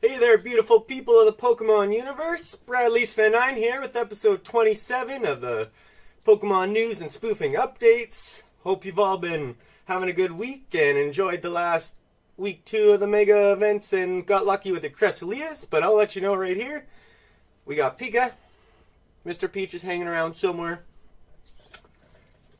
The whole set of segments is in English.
Hey there, beautiful people of the Pokemon universe. Bradley's9 here with episode 27 of the Pokemon news and spoofing updates. Hope you've all been having a good week and enjoyed the last week 2 of the mega events and got lucky with the Cressilias, but I'll let you know right here. We got Pika. Mr. Peach is hanging around somewhere.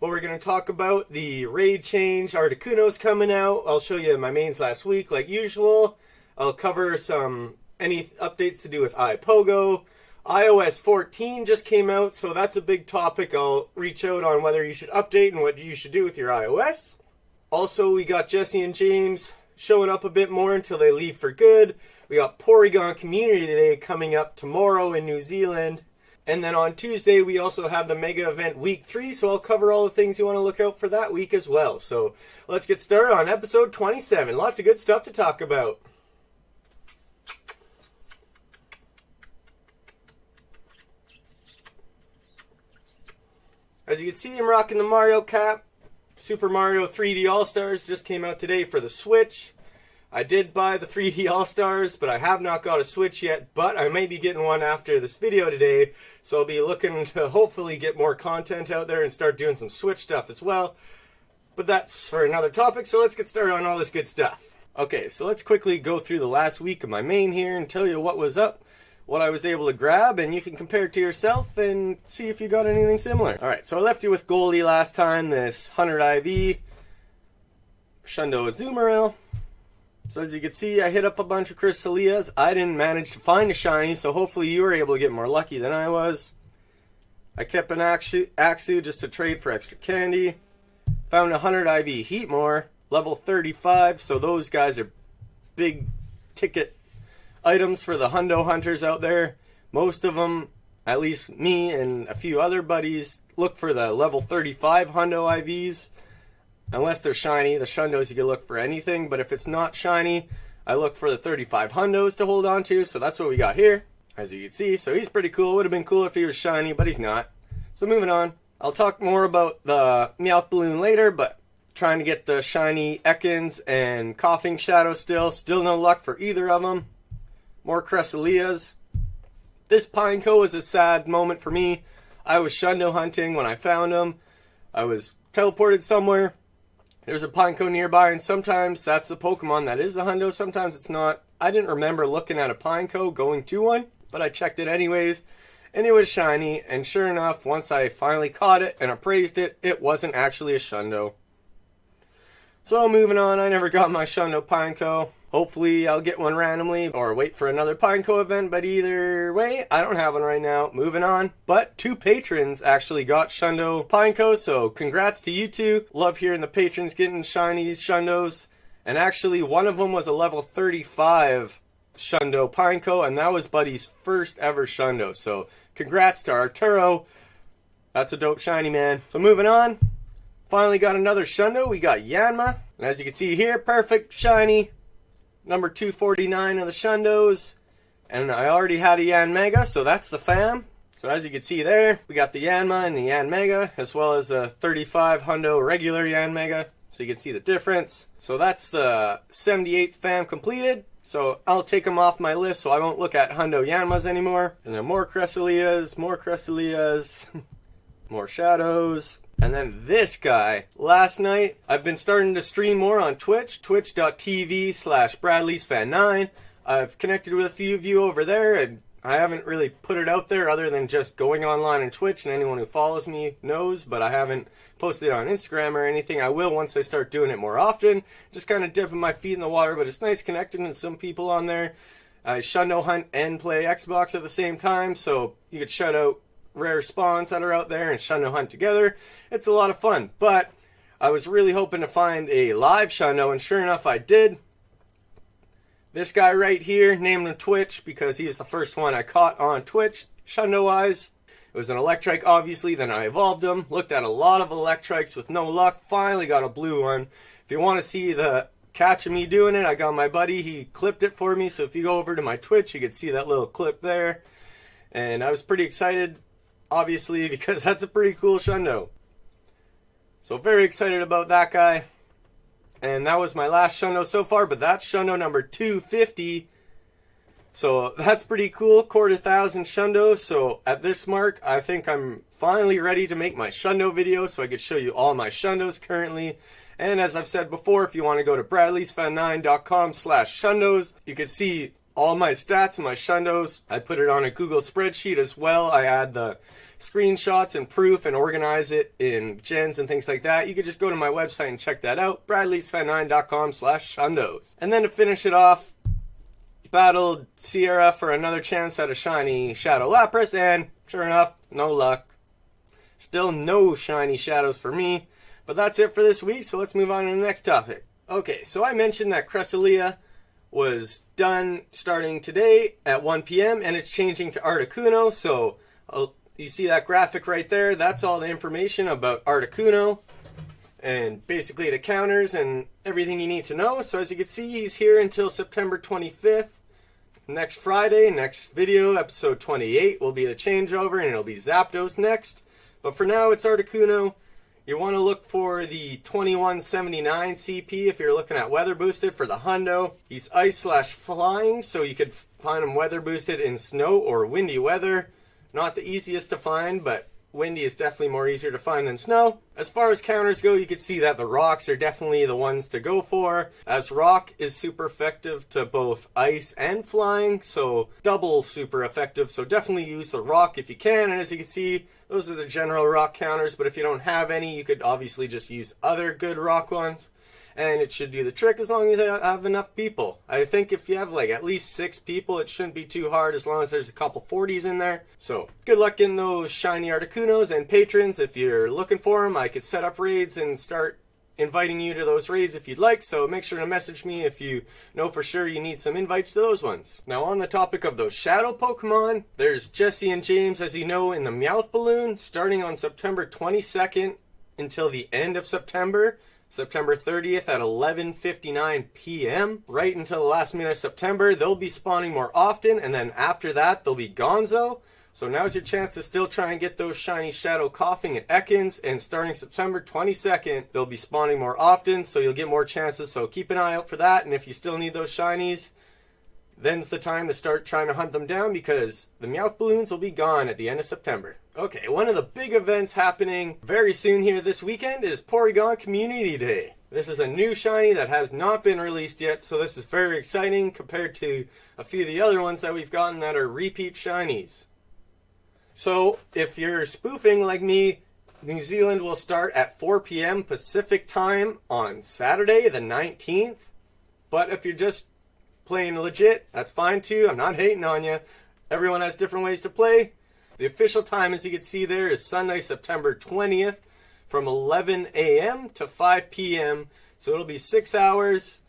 But we're going to talk about the raid change. Articuno's coming out. I'll show you my mains last week like usual. I'll cover any updates to do with iPOGO. iOS 14 just came out, so that's a big topic. I'll reach out on whether you should update and what you should do with your iOS. Also, we got Jesse and James showing up a bit more until they leave for good. We got PORYGON Community Day coming up tomorrow in New Zealand. And then on Tuesday, we also have the mega event week 3, so I'll cover all the things you want to look out for that week as well. So let's get started on episode 27. Lots of good stuff to talk about. As you can see, I'm rocking the Mario cap. Super Mario 3D All-Stars just came out today for the Switch. I did buy the 3D All-Stars, but I have not got a Switch yet, but I may be getting one after this video today, so I'll be looking to hopefully get more content out there and start doing some Switch stuff as well. But that's for another topic, so let's get started on all this good stuff. Okay, so let's quickly go through the last week of my main here and tell you what was up, what I was able to grab, and you can compare it to yourself and see if you got anything similar. Alright, so I left you with Goldie last time, this 100 IV, Shundo Azumarill. So as you can see, I hit up a bunch of Cressilias. I didn't manage to find a shiny, so hopefully you were able to get more lucky than I was. I kept an Axew just to trade for extra candy. Found a 100 IV Heatmore, level 35, so those guys are big ticket items for the hundo hunters out there. Most of them, at least me and a few other buddies, look for the level 35 hundo IVs. Unless they're shiny, the shundos you can look for anything, but if it's not shiny, I look for the 35 hundos to hold on to, so that's what we got here, as you can see. So he's pretty cool. Would have been cool if he was shiny, but he's not. So moving on. I'll talk more about the Meowth Balloon later, but trying to get the shiny Ekans and Coughing Shadow still. Still no luck for either of them. More Cressilias. This Pineco is a sad moment for me. I was shundo hunting when I found him. I was teleported somewhere. There's a Pineco nearby, and sometimes that's the Pokemon that is the hundo. Sometimes it's not. I didn't remember looking at a Pineco going to one, but I checked it anyways, and it was shiny. And sure enough, once I finally caught it and appraised it, it wasn't actually a shundo. So moving on, I never got my shundo Pineco. Hopefully I'll get one randomly or wait for another Pineco event, but either way, I don't have one right now. Moving on. But 2 patrons actually got Shundo Pineco, so congrats to you 2. Love hearing the patrons getting shinies, Shundos. And actually one of them was a level 35 Shundo Pineco, and that was Buddy's first ever Shundo. So congrats to Arturo. That's a dope shiny, man. So moving on. Finally got another Shundo. We got Yanma. And as you can see here, perfect shiny. Number 249 of the Shundos, and I already had a Yanmega, so that's the fam. So as you can see there, we got the Yanma and the Yanmega, as well as a 35 hundo regular Yanmega, so you can see the difference. So that's the 78th fam completed, so I'll take them off my list so I won't look at hundo Yanmas anymore. And then more Cressilias, more Shadows. And then this guy, last night, I've been starting to stream more on Twitch, twitch.tv/Bradley'sFan9. I've connected with a few of you over there, and I haven't really put it out there other than just going online on Twitch, and anyone who follows me knows, but I haven't posted it on Instagram or anything. I will once I start doing it more often, just kind of dipping my feet in the water, but it's nice connecting with some people on there. I shundo hunt and play Xbox at the same time, so you could shout out rare spawns that are out there and shundo hunt together. It's a lot of fun, but I was really hoping to find a live shundo, and sure enough I did. This guy right here, named him Twitch because he was the first one I caught on Twitch, shundo wise. It was an Electrike obviously, then I evolved him, looked at a lot of Electriks with no luck, finally got a blue one. If you want to see the catch of me doing it, I got my buddy, he clipped it for me, so if you go over to my Twitch you can see that little clip there. And I was pretty excited, obviously, because that's a pretty cool shundo. So very excited about that guy. And that was my last shundo so far, but that's shundo number 250. So that's pretty cool, 250,000 Shundo. So at this mark, I think I'm finally ready to make my Shundo video so I could show you all my Shundos currently. And as I've said before, if you want to go to bradleysfan9.com/Shundos, you can see all my stats and my Shundos. I put it on a Google spreadsheet as well. I add the screenshots and proof and organize it in gens and things like that. You could just go to my website and check that out, bradleysfan9.com/Shundos. And then to finish it off, battled Sierra for another chance at a shiny Shadow Lapras, and sure enough, no luck. Still no shiny shadows for me. But that's it for this week, so let's move on to the next topic. Okay, so I mentioned that Cresselia was done starting today at 1 p.m. and it's changing to Articuno. So you see that graphic right there? That's all the information about Articuno and basically the counters and everything you need to know. So as you can see, he's here until September 25th. Next Friday, next video, episode 28, will be the changeover, and it'll be Zapdos next. But for now, it's Articuno. You want to look for the 2179 CP if you're looking at weather boosted for the Hundo. He's ice/flying, so you could find him weather boosted in snow or windy weather. Not the easiest to find, but windy is definitely more easier to find than snow. As far as counters go, you can see that the rocks are definitely the ones to go for, as rock is super effective to both ice and flying, so double super effective. So definitely use the rock if you can, and as you can see, those are the general rock counters, but if you don't have any, you could obviously just use other good rock ones, and it should do the trick as long as you have enough people. I think if you have like at least 6 people, it shouldn't be too hard as long as there's a couple 40s in there. So good luck in those shiny Articunos, and patrons, if you're looking for them, I could set up raids and start inviting you to those raids if you'd like, so make sure to message me if you know for sure you need some invites to those ones. Now on the topic of those shadow Pokemon, there's Jesse and James, as you know, in the Meowth Balloon, starting on September 22nd until the end of September. September 30th at 11:59 p.m. right until the last minute of September. They'll be spawning more often, and then after that they'll be gonzo. So now's your chance to still try and get those shiny Shadow Coughing and Ekans, and starting September 22nd they'll be spawning more often, so you'll get more chances, so keep an eye out for that. And if you still need those shinies, then's the time to start trying to hunt them down, because the Meowth Balloons will be gone at the end of September. Okay, one of the big events happening very soon here this weekend is PORYGON Community Day. This is a new shiny that has not been released yet, so this is very exciting compared to a few of the other ones that we've gotten that are repeat shinies. So if you're spoofing like me, New Zealand will start at 4 p.m. Pacific time on Saturday the 19th. But if you're just playing legit, that's fine too. I'm not hating on you. Everyone has different ways to play. The official time, as you can see there, is Sunday, September 20th from 11 a.m. to 5 p.m. So it'll be 6 hours.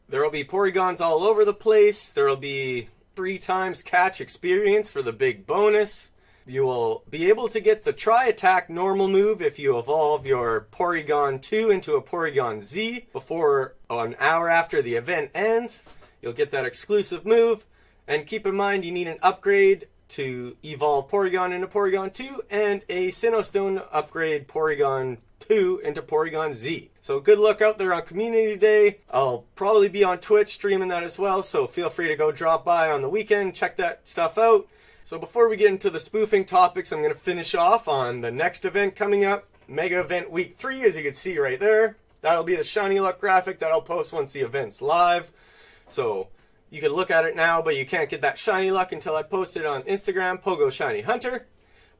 There will be Porygons all over the place. There will be 3 times catch experience for the big bonus. You will be able to get the Tri-Attack normal move if you evolve your Porygon 2 into a Porygon Z before an hour after the event ends. You'll get that exclusive move. And keep in mind, you need an upgrade to evolve Porygon into Porygon 2 and a Sinnoh Stone to upgrade Porygon 2 into Porygon Z. So good luck out there on Community Day. I'll probably be on Twitch streaming that as well, so feel free to go drop by on the weekend, check that stuff out. So before we get into the spoofing topics, I'm going to finish off on the next event coming up, Mega Event Week 3, as you can see right there. That'll be the Shiny Luck graphic that I'll post once the event's live. So you can look at it now, but you can't get that Shiny Luck until I post it on Instagram, Pogo Shiny Hunter.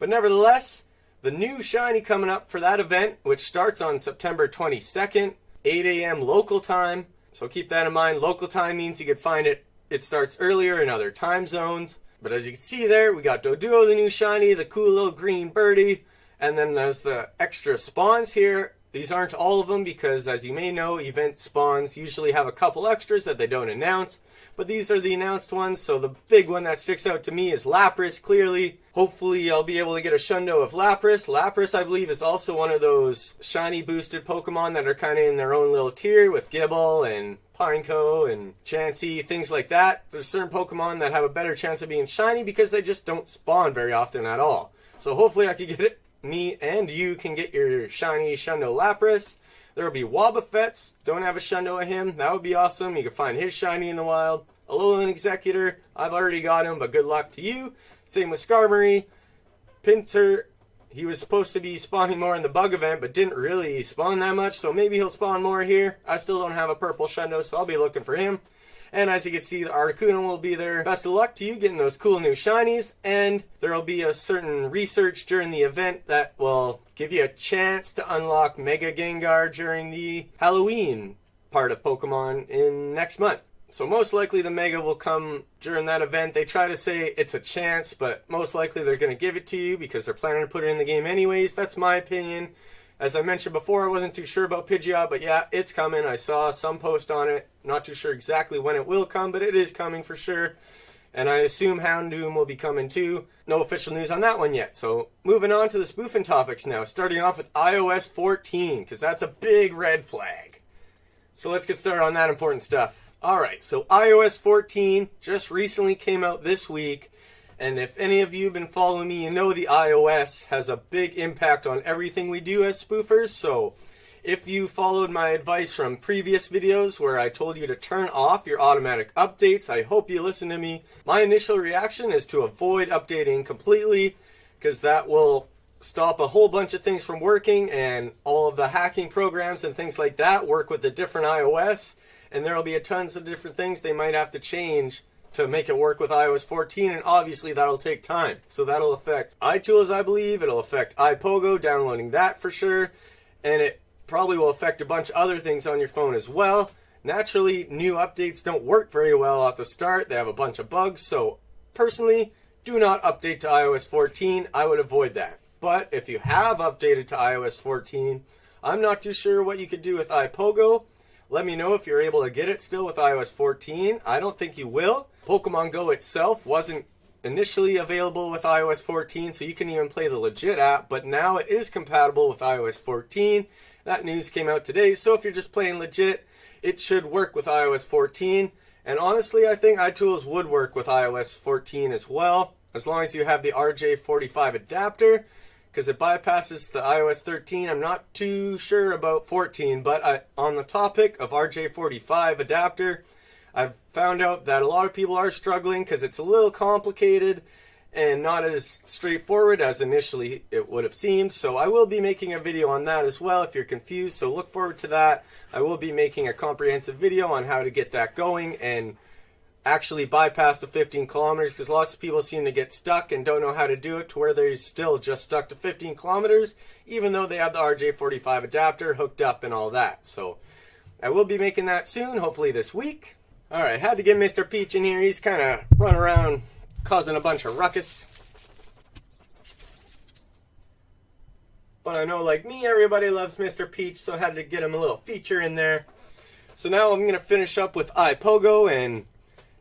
But nevertheless, the new Shiny coming up for that event, which starts on September 22nd, 8 a.m. local time. So keep that in mind. Local time means you could find it. It starts earlier in other time zones. But as you can see there, we got Doduo, the new shiny, the cool little green birdie, and then there's the extra spawns here. These aren't all of them because, as you may know, event spawns usually have a couple extras that they don't announce. But these are the announced ones, so the big one that sticks out to me is Lapras, clearly. Hopefully I'll be able to get a Shundo of Lapras. Lapras, I believe, is also one of those shiny boosted Pokemon that are kind of in their own little tier with Gible and Pineco and Chansey, things like that. There's certain Pokemon that have a better chance of being shiny because they just don't spawn very often at all. So hopefully I can get it. Me and you can get your shiny Shundo Lapras. There will be Wobbuffets. Don't have a Shundo of him. That would be awesome. You can find his shiny in the wild. Alolan Executor, I've already got him, but good luck to you. Same with Skarmory. Pinsir, he was supposed to be spawning more in the bug event, but didn't really spawn that much, so maybe he'll spawn more here. I still don't have a purple Shundo, so I'll be looking for him. And as you can see, the Articuno will be there. Best of luck to you getting those cool new shinies, and there will be a certain research during the event that will give you a chance to unlock Mega Gengar during the Halloween part of Pokemon in next month. So most likely the Mega will come during that event. They try to say it's a chance, but most likely they're going to give it to you because they're planning to put it in the game anyways. That's my opinion. As I mentioned before, I wasn't too sure about Pidgeot, but yeah, it's coming. I saw some post on it. Not too sure exactly when it will come, but it is coming for sure. And I assume Houndoom will be coming too. No official news on that one yet. So moving on to the spoofing topics now. Starting off with iOS 14, because that's a big red flag. So let's get started on that important stuff. Alright, so iOS 14 just recently came out this week. And if any of you have been following me, you know the iOS has a big impact on everything we do as spoofers. So if you followed my advice from previous videos where I told you to turn off your automatic updates, I hope you listened to me. My initial reaction is to avoid updating completely, because that will stop a whole bunch of things from working, and all of the hacking programs and things like that work with the different iOS, and there will be a tons of different things they might have to change to make it work with iOS 14, and obviously that'll take time. So that'll affect iTools, I believe. It'll affect iPOGO, downloading that for sure, and it probably will affect a bunch of other things on your phone as well. Naturally, new updates don't work very well at the start. They have a bunch of bugs, so personally, do not update to iOS 14. I would avoid that. But if you have updated to iOS 14, I'm not too sure what you could do with iPOGO. Let me know if you're able to get it still with iOS 14. I don't think you will. Pokemon GO itself wasn't initially available with iOS 14, so you can even play the legit app, but now it is compatible with iOS 14. That news came out today, so if you're just playing legit, it should work with iOS 14. And honestly, I think iTools would work with iOS 14 as well, as long as you have the RJ45 adapter, because it bypasses the iOS 13. I'm not too sure about 14, but on the topic of RJ45 adapter, I've found out that a lot of people are struggling because it's a little complicated and not as straightforward as initially it would have seemed. So I will be making a video on that as well if you're confused, so look forward to that. I will be making a comprehensive video on how to get that going and actually bypass the 15 kilometers, because lots of people seem to get stuck and don't know how to do it to where they're still just stuck to 15 kilometers, even though they have the RJ45 adapter hooked up and all that. So I will be making that soon, hopefully this week. Alright, had to get Mr. Peach in here. He's kind of running around causing a bunch of ruckus. But I know, like me, everybody loves Mr. Peach, so I had to get him a little feature in there. So now I'm going to finish up with iPOGO and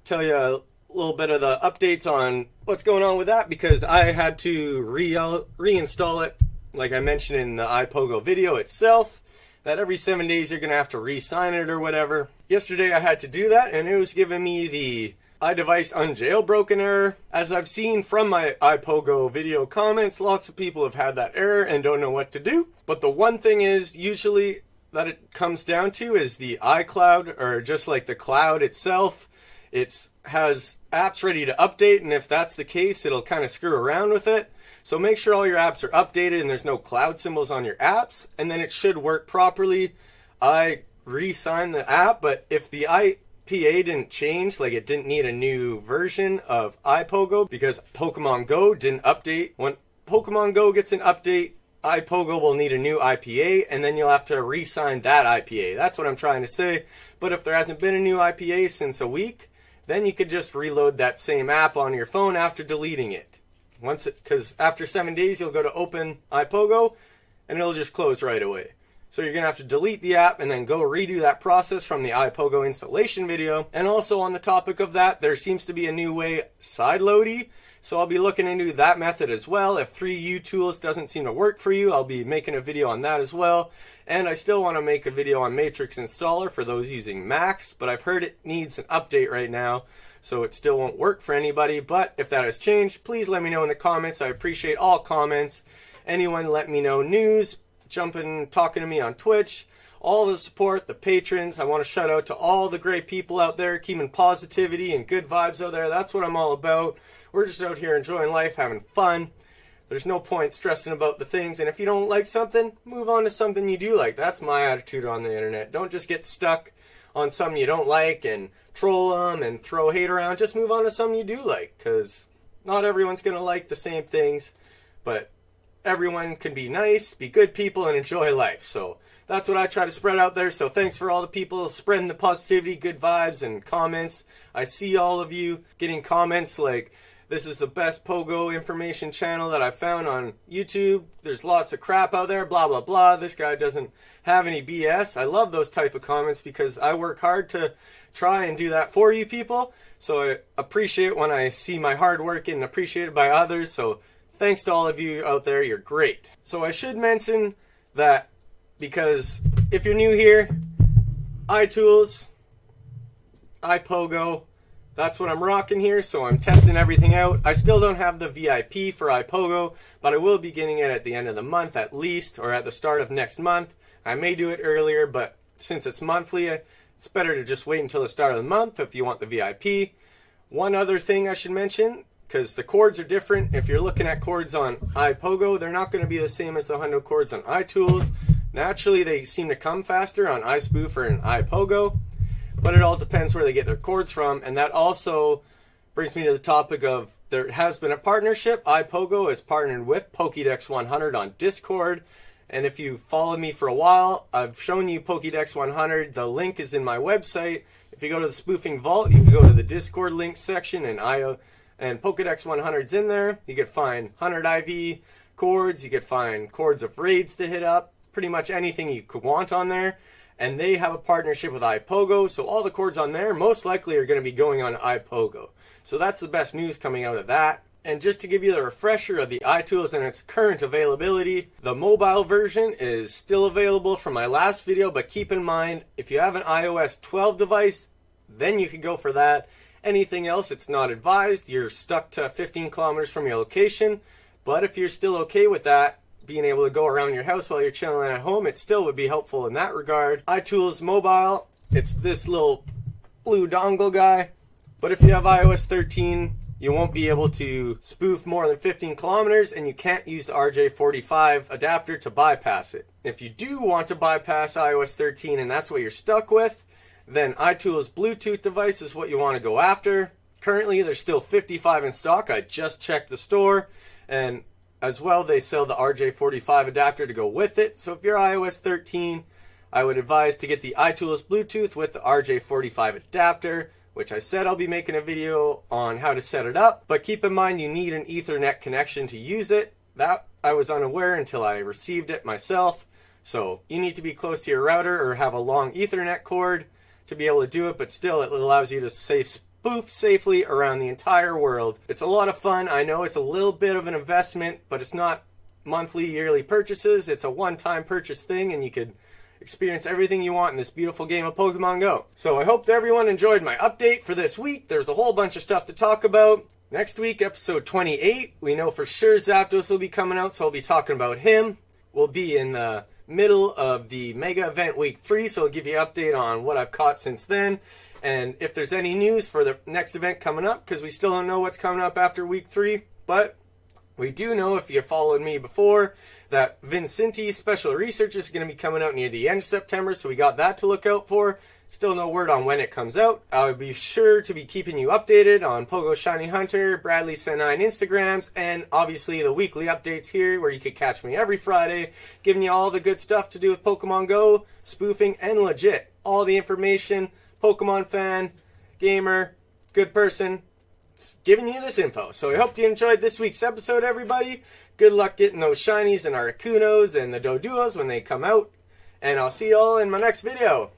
tell you a little bit of the updates on what's going on with that, because I had to reinstall it, like I mentioned in the iPOGO video itself, that every 7 days you're going to have to re-sign it or whatever. Yesterday I had to do that, and it was giving me the iDevice unjailbroken error. As I've seen from my iPOGO video comments, lots of people have had that error and don't know what to do. But the one thing is, usually that it comes down to is the iCloud, or just like the cloud itself. It has apps ready to update, and if that's the case, it'll kind of screw around with it. So make sure all your apps are updated and there's no cloud symbols on your apps, and then it should work properly. I re-signed the app, but if the IPA didn't change, like it didn't need a new version of iPOGO because Pokemon GO didn't update. When Pokemon GO gets an update, iPOGO will need a new IPA, and then you'll have to re-sign that IPA. That's what I'm trying to say. But if there hasn't been a new IPA since a week, then you could just reload that same app on your phone after deleting it. Because after 7 days, you'll go to open iPOGO, and it'll just close right away. So you're going to have to delete the app and then go redo that process from the iPOGO installation video. And also on the topic of that, there seems to be a new way sideloady. So I'll be looking into that method as well. If 3U tools doesn't seem to work for you, I'll be making a video on that as well. And I still want to make a video on Matrix Installer for those using Macs, but I've heard it needs an update right now, so it still won't work for anybody. But if that has changed, please let me know in the comments. I appreciate all comments. Anyone let me know news, jumping, talking to me on Twitch. all the support, the patrons. I want to shout out to all the great people out there keeping positivity and good vibes out there. That's what I'm all about. We're just out here enjoying life, having fun. There's no point stressing about the things, and if you don't like something, move on to something you do like. That's my attitude on the internet. Don't just get stuck on something you don't like and troll them and throw hate around. Just move on to something you do like, because not everyone's going to like the same things, but everyone can be nice, be good people, and enjoy life. So that's what I try to spread out there. So thanks for all the people spreading the positivity, good vibes, and comments. I see all of you getting comments like, this is the best POGO information channel that I've found on YouTube. There's lots of crap out there, blah, blah, blah. This guy doesn't have any BS. I love those type of comments because I work hard to try and do that for you people. So I appreciate when I see my hard work getting appreciated by others. So thanks to all of you out there. You're great. So I should mention that because if you're new here, iTools, iPOGO, that's what I'm rocking here, so I'm testing everything out. I still don't have the VIP for iPOGO, but I will be getting it at the end of the month at least, or at the start of next month. I may do it earlier, but since it's monthly, it's better to just wait until the start of the month if you want the VIP. One other thing I should mention, because the cords are different. If you're looking at cords on iPOGO, they're not going to be the same as the hundo cords on iTools. Naturally, they seem to come faster on iSpoofer and iPOGO. But it all depends where they get their cords from, and that also brings me to the topic of there has been a partnership. iPOGO is partnered with Pokédex 100 on Discord, and if you followed me for a while, I've shown you Pokédex 100. The link is in my website. If you go to the Spoofing Vault, you can go to the Discord links section, and Pokédex 100's in there. You can find 100 IV cords. You can find cords of raids to hit up. Pretty much anything you could want on there. And they have a partnership with iPOGO, so all the cords on there most likely are going to be going on iPOGO. So that's the best news coming out of that. And just to give you the refresher of the iTools and its current availability, the mobile version is still available from my last video, but keep in mind, if you have an iOS 12 device, then you can go for that. Anything else, it's not advised. You're stuck to 15 kilometers from your location. But if you're still okay with that, being able to go around your house while you're chilling at home, it still would be helpful in that regard. iTools Mobile, it's this little blue dongle guy. But if you have iOS 13, you won't be able to spoof more than 15 kilometers, and you can't use the RJ45 adapter to bypass it. If you do want to bypass iOS 13 and that's what you're stuck with, then iTools Bluetooth device is what you want to go after. Currently, there's still 55 in stock. I just checked the store, and as well, they sell the RJ45 adapter to go with it. So if you're iOS 13, I would advise to get the iTools Bluetooth with the RJ45 adapter, which I said I'll be making a video on how to set it up. But keep in mind, you need an Ethernet connection to use it. That I was unaware until I received it myself. So you need to be close to your router or have a long Ethernet cord to be able to do it. But still, it allows you to spoof safely around the entire world. It's a lot of fun. I know it's a little bit of an investment, but it's not monthly, yearly purchases. It's a one-time purchase thing, and you could experience everything you want in this beautiful game of Pokemon Go. So I hope everyone enjoyed my update for this week. There's a whole bunch of stuff to talk about. Next week, episode 28, we know for sure Zapdos will be coming out, so I'll be talking about him. We'll be in the middle of the Mega Event Week 3, so I'll give you an update on what I've caught since then. And if there's any news for the next event coming up, because we still don't know what's coming up after week 3, but we do know, if you followed me before, that Vincenti's special research is going to be coming out near the end of September, so we got that to look out for. Still no word on when it comes out. I'll be sure to be keeping you updated on Pogo Shiny Hunter, Bradley's Fan 9 Instagrams, and obviously the weekly updates here, where you could catch me every Friday, giving you all the good stuff to do with Pokemon Go, spoofing, and legit. All the information. Pokemon fan, gamer, good person, giving you this info. So I hope you enjoyed this week's episode, everybody. Good luck getting those shinies and Articunos and the Doduos when they come out. And I'll see y'all in my next video.